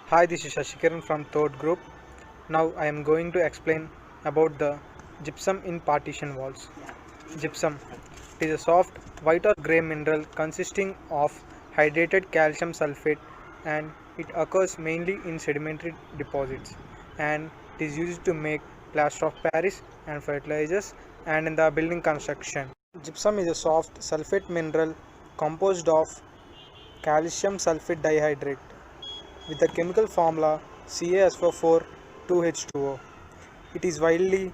Hi, this is Shashikaran from Third Group. Now I am going to explain about the gypsum in partition walls. Gypsum, it is a soft white or grey mineral consisting of hydrated calcium sulfate, and it occurs mainly in sedimentary deposits, and it is used to make plaster of Paris and fertilizers and in the building construction. Gypsum is a soft sulfate mineral composed of calcium sulfate dihydrate with the chemical formula CaSO4 2H2O. It is widely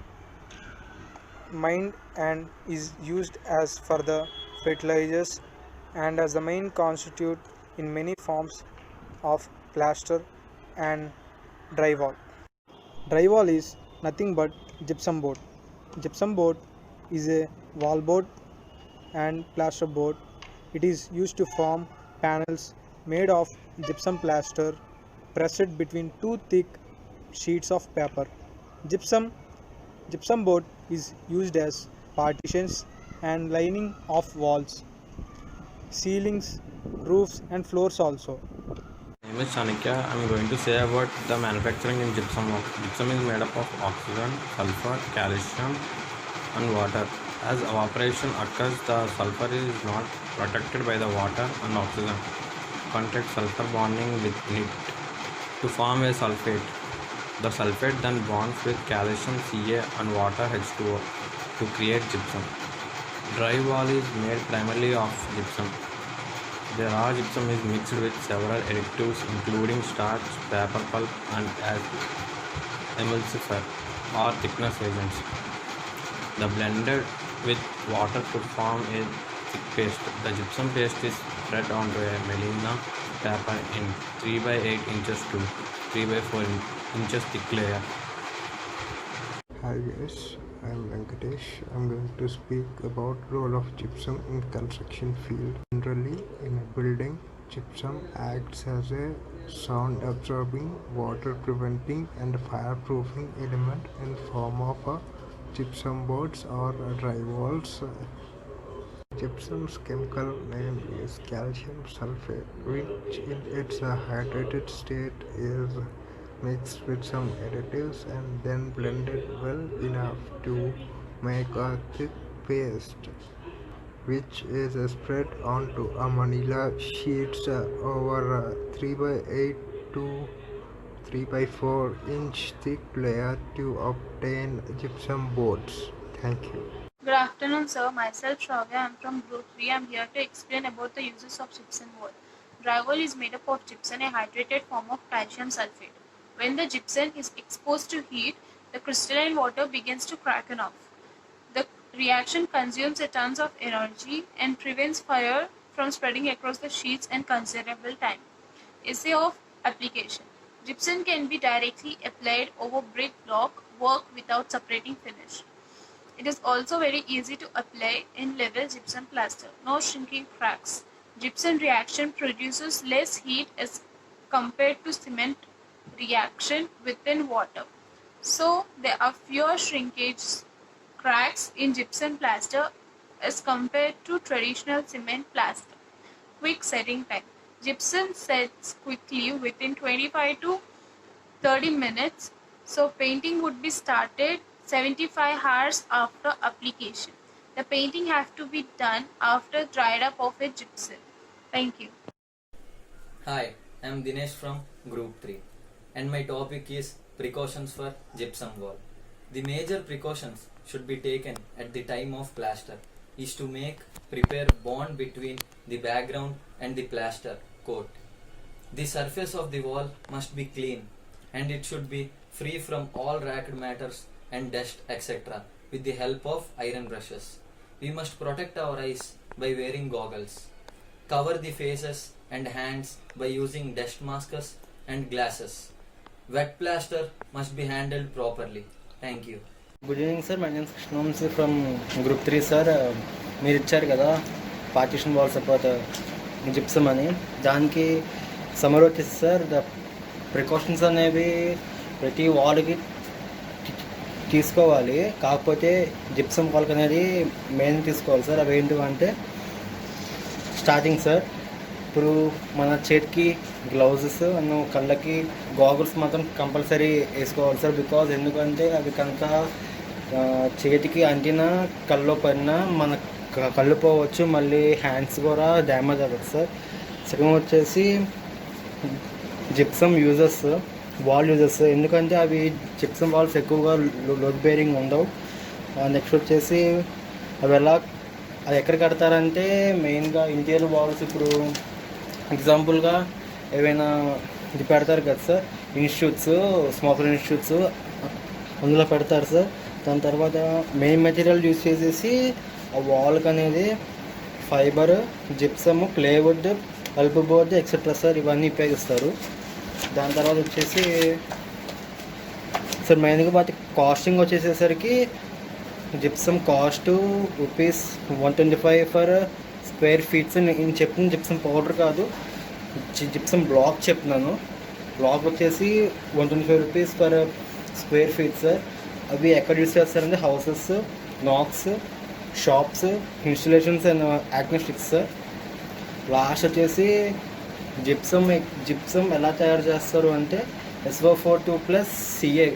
mined and is used as for the fertilizers and as the main constituent in many forms of plaster and drywall. Drywall is nothing but gypsum board. Gypsum board is a wall board and plaster board. It is used to form panels made of gypsum plaster pressed between two thick sheets of paper. Gypsum Gypsum board is used as partitions and lining of walls, ceilings, roofs and floors also. My name is Chanakya. I am going to say about the manufacturing in gypsum work. Gypsum is made up of oxygen, sulfur, calcium and water. As evaporation occurs, the sulfur is not protected by the water and oxygen contact sulfur bonding with it to form a sulfate. The sulfate then bonds with calcium Ca and water H2O to create gypsum. Drywall is made primarily of gypsum. The raw gypsum is mixed with several additives including starch, paper pulp and as emulsifier or thickness agents. The blended with water to form a thick paste. The gypsum paste is spread onto a melina paper in 3 by 8 inches to 3 by 4 inches thick layer. Hi guys, I am Venkatesh. I am going to speak about role of gypsum in construction field. Generally, in a building, gypsum acts as a sound absorbing, water preventing and fireproofing element in form of gypsum boards or drywalls. Gypsum's chemical name is calcium sulfate, which in its hydrated state is mixed with some additives and then blended well enough to make a thick paste, which is spread onto a manila sheets over a 3 by 8 to 3 by 4 inch thick layer to obtain gypsum boards. Thank you. Good afternoon, sir. Myself, Shravya. I am from Group 3. I am here to explain about the uses of gypsum wall. Drywall is made up of gypsum, a hydrated form of calcium sulfate. When the gypsum is exposed to heat, the crystalline water begins to crack off. The reaction consumes a tons of energy and prevents fire from spreading across the sheets in considerable time. Essay of application. Gypsum can be directly applied over brick block work without separating finish. It is also very easy to apply in level gypsum plaster. No shrinking cracks. Gypsum reaction produces less heat as compared to cement reaction within water. So there are fewer shrinkage cracks in gypsum plaster as compared to traditional cement plaster. Quick setting time. Gypsum sets quickly within 25 to 30 minutes. So painting would be started 75 hours after application. The painting has to be done after dried up of a gypsum. Thank you. Hi, I am Dinesh from Group 3 and my topic is precautions for gypsum wall. The major precautions should be taken at the time of plaster is to prepare bond between the background and the plaster coat. The surface of the wall must be clean and it should be free from all ragged matters and dust etc. with the help of iron brushes. We must protect our eyes by wearing goggles. Cover the faces and hands by using dust masks and glasses. Wet plaster must be handled properly. Thank you. Good evening sir my name Krishna Vamsi from group 3 sir. మీరు ఇచ్చారు కదా partition wall support gypsum అని, దానికి summer వచ్చేసి sir the precautions అనేవి ప్రతి వాల్కి తీసుకోవాలి. కాకపోతే జిప్సమ్ వాల్కి అనేది మెయిన్ తీసుకోవాలి సార్. అవి ఏంటంటే స్టార్టింగ్ సార్ ఇప్పుడు మన చేతికి గ్లౌజెస్ అండ్ కళ్ళకి గాగుల్స్ మాత్రం కంపల్సరీ వేసుకోవాలి సార్. బికాజ్ ఎందుకంటే అవి కనుక చేతికి అంటిన కళ్ళు పడినా మన కళ్ళు పోవచ్చు, మళ్ళీ హ్యాండ్స్ కూడా డ్యామేజ్ అవ్వచ్చు సార్. సెకండ్ వచ్చేసి జిప్సమ్ యూజెస్, వాల్ యూజెస్, ఎందుకంటే అవి జిప్సమ్ వాల్స్ ఎక్కువగా లోడ్ బేరింగ్ ఉండవు. నెక్స్ట్ వచ్చేసి అవి అది ఎక్కడ కడతారంటే మెయిన్గా ఇంటీరియర్ వాల్స్, ఇప్పుడు ఎగ్జాంపుల్గా ఏవైనా ఇది పెడతారు కదా సార్, ఇన్స్టిట్యూట్స్, స్మోకర్ ఇన్స్టిట్యూట్స్, అందులో పెడతారు సార్. దాని తర్వాత మెయిన్ మెటీరియల్ యూజ్ చేసేసి ఆ వాల్కి అనేది fibre, gypsum, plywood, pulp board etcetera sir ఇవన్నీ ఉపయోగిస్తారు. దాని తర్వాత వచ్చేసి సార్ మెయిన్గా వాటి కాస్టింగ్ వచ్చేసేసరికి gypsum cost ₹125 per square feets. నేను చెప్తున్న జిప్సమ్ పౌడర్ కాదు, జిప్సమ్ బ్లాక్ చెప్తున్నాను. బ్లాక్ వచ్చేసి ₹125 ఫర్ స్క్వేర్ ఫీట్ సార్. అవి ఎక్కడ యూస్ చేస్తారంటే హౌసెస్, నాక్స్, shops, installations and acoustics sir. Last వచ్చేసి జిప్సమ్ ఎలా తయారు చేస్తారు అంటే SO42 plus CA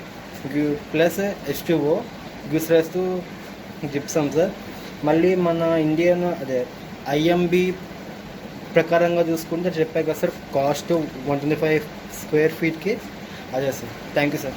plus H2O gives rise to gypsum sir. మళ్ళీ మన ఇండియన్ IMB ప్రకారంగా చూసుకుంటే చెప్పాక సార్ కాస్ట్ 125 స్క్వేర్ ఫీట్కి అదే సార్. Thank you sir.